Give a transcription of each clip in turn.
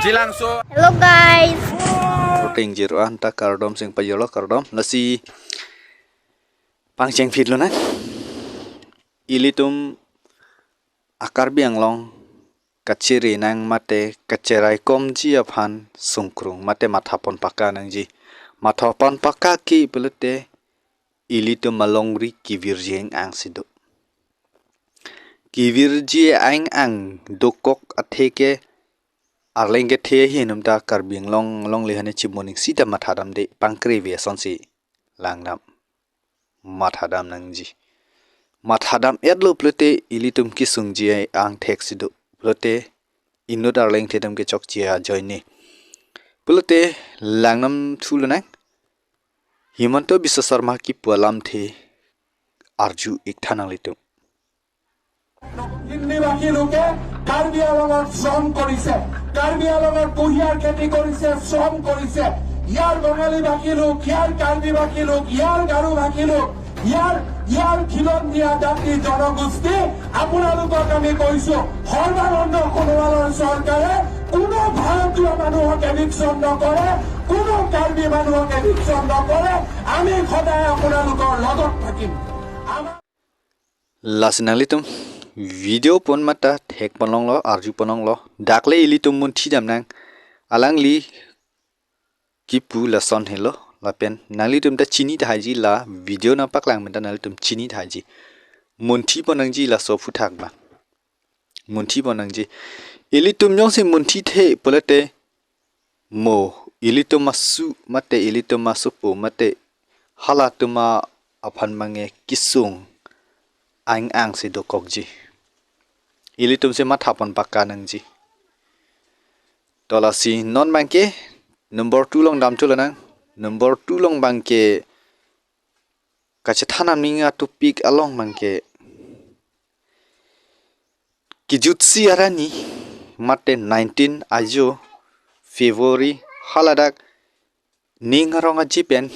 Jilangso. Hello guys. Ting jiro anta kardom sing pajolo kardom nasi pangceng fit lo na ilitum akar biang long kaciri nang mate kacerai kom ji aphan sungkrung mate mathapon paka nang ji mathapon paka ki pelete ilitum malongri kivirjeng ang sido kivirji ang dokok atheke arlenge the hinum ta karbing long lehane chimoning sita mathadam de pangkrewe sonsi langnam mathadam nangji mathadam edlo plete ilitum ki sungji ang theksidu plete inno darleng thedam ke chokchia joini plete langnam thulana himanto biswa sharma ki pualam the arju ikthana litum হিন্দিভাষী লোকে কাৰ্বি আংলঙত শ্ৰম কৰিছে কাৰ্বি আংলঙত কুঁহিয়াৰ খেতি কৰিছে শ্ৰম কৰিছে ইয়াৰ বঙালী ভাষী লোক ইয়াৰ কাৰ্বি ভাষী লোক ইয়াৰ গাৰো ভাষী লোক ইয়াৰ খিলঞ্জীয়া জাতি জনগোষ্ঠী আপোনালোকক আমি কৈছো সৰ্বানন্দ সোণোৱালৰ চৰকাৰে কোনো ভাৰতীয় মানুহক এভিকশ্যন নকৰে কোনো কাৰ্বি মানুহক এভিকশ্যন নকৰে আমি সদায় আপোনালোকৰ লগত থাকিম lasinalitum video pon mata thek panong lo arju panong lo dakle ilitum mun thidam nang alang li kipu la son helo la pen nalitum ta chini thaji la video na paklang men ta nalitum chini thaji mun thi panang ji la so phu thak ba mun thi panang ji ilitum nyong se mun thi the polate mo ilitum masu mate ilitum masu po mate halatuma aphan mange kisung ang si dokok ji ilitum se mathapon pakka nang ji tola si non bangke number 2 long dam chula nang number 2 long bangke kache thanam ninga topik along bangke kijutsi arani mate 19 ajo February haladak ningaronga jipen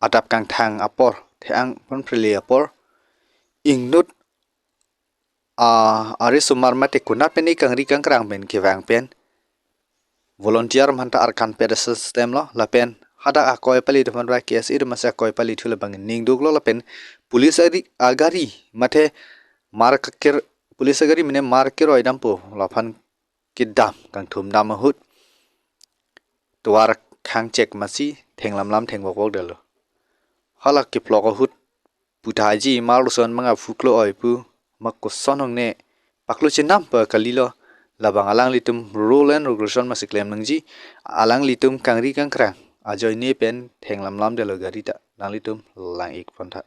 adap kang thang apor thang pon prele apor ingnut ari sumar mate kunat peni kangri kangkrang ben kewang pen volunteer manta arkan peda system lo la pen hada akoi pali de ra kes ir masa koi pali thula bang ning duk lo la pen police agari mate mar kakir police agari mine mar ke roi dam po la phan kidam kang thum dam hut tuar khang chek masi thenglam lam theng bok de lo hala ki plok hut putaji maluson manga fuklo oi pu makko sonong ne paklo chinam pa kalilo labang alang litum rule and regulation masiklem nangji alang litum kangri kangkrang ajoi ne pen thenglam lam de lo gari ta nang litum lang ik phantha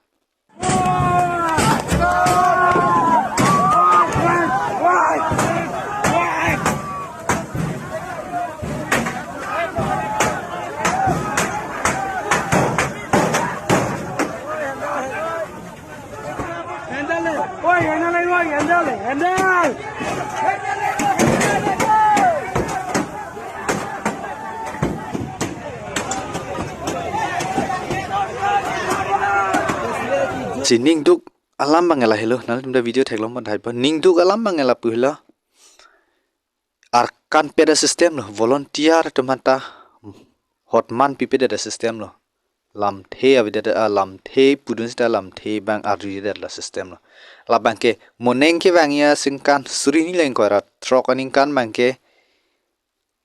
si ning duk alam bangela hello nal tumda video theklom ban thai pa ning duk alam bangela puhla arkan peda system lo volunteer tumata hotman pipeda da system lo lam the avida lam the pudun sta lam the bang arri da system lo la bangke moneng ke bangya singkan surini leng ko ra trok aning kan bangke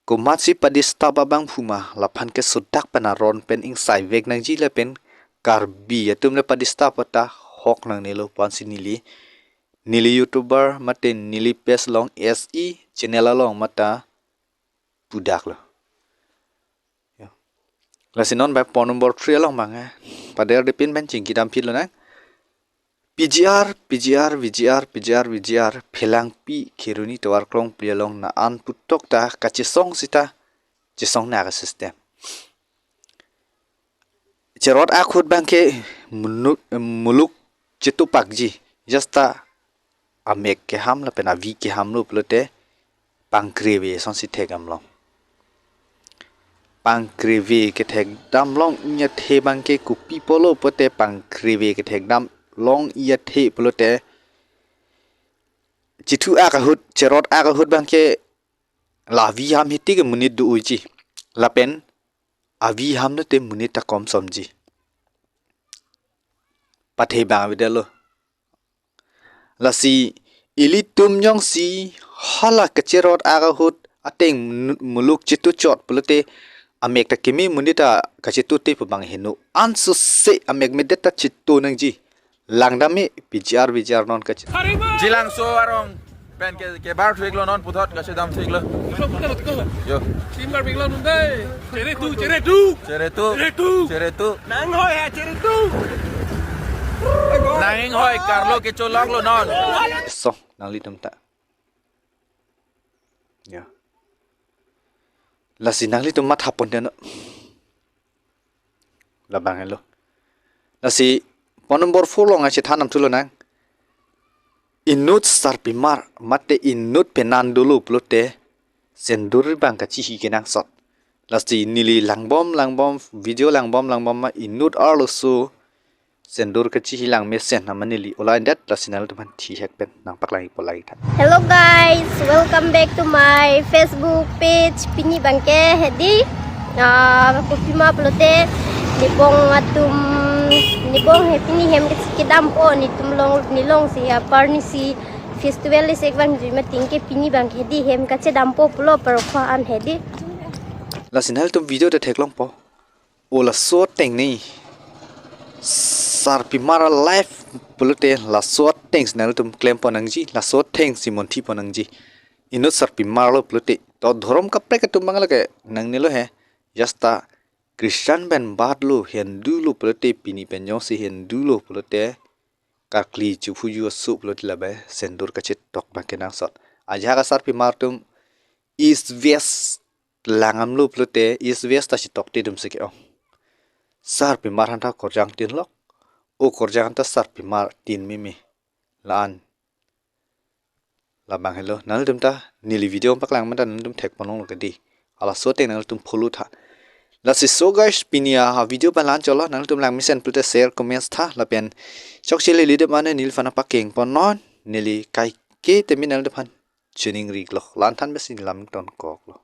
kumatsi padista babang phuma la phan ke sudak panaron pen ing sai vek nang ji la pen karbi atumle padista pata hok nang nelo pansi nili youtuber mate nili pes long se channel long mata pudak lo la sinon ba pon number 3 long manga pader de pin ban chingki dam phit lo na PGR phelang pi kheruni tawar klong plialong na an putok ta kachisong sita chisong na ka system cerot akhut bangke muluk chitu pakji jasta amek ke ham la pena vi ke ham lo plote pangkreve son si thegam long pangkreve ke theg dam long nya the bangke ku pipolo pote pangkreve ke theg dam long iya the plote chitu akahut cerot akahut bangke la vi ham hiti ke munit du uji la pen avi ham no te munit ta kom somji pathe ba videlo la si ili tum nyong si hala kacherot aga hut ateng muluk chitu chot pulute amek ta kimi munita kachitu te pabang hinu ansu se amek medeta chitu nangji langdami bijar non kach jilang so arong pen ke bar thuik lo non puthot ka sedam thuik lo yo Tim bar bigla nun dai. Cere tu. Nang hoi ha cere tu. nang hoi karlo ke cholok lo non so nang li tam ta ya la si nang li tum mat hapon de no la bang hello la si pon number 4 lo nga chi thanam thulo nang inut sarpimar mate inut penan dulu plote sendur bang ka chi hi kenang sot la si nili langbom video langbom ma inut arlo su sendur ka chi hi lang me sen namanili ola indet la sinal tuman thi hek pen nang paklai polai tha Hello guys, welcome back to my Facebook page Pini Bangke Hedi. Kupima pelote nipong atum nipong hepini hem kidam po nilong si parni si festival is ekbang jui tingke Pini Bangke Hedi hem kache dampo pulo perkhaan Hedi. la sinal tum video de theklong po ola so teng ni sarpi mara live pulute la so teng sinal tum claim ponangji la so teng simon thi ponangji inut sarpi marlo pulute to dhorom ka pre ka tum bangala ke nang nilo he jasta christian ben badlo hindu lo pulute pini penyo si hindu lo pulute kakli chu phuju su pulute labe sendur ka chit tok ba kenang sot aja ka sarpi mar tum east west langam lu pulute east west ta chitok ti dum sike o sarpi mar hanta korjang tin lok o korjang ta sarpi mar tin mi lan la bang hello nal dum ta nili video paklang man dan dum thek panong ka di ala so te nal tum phulu tha la si so guys pinia ha video balan chola nal tum lang misen pulute share comments tha la pen chok chile li de mane nil fana pakeng pon non nili kai ke te minal de phan chuning rik lo lan than besin lam ton kok lo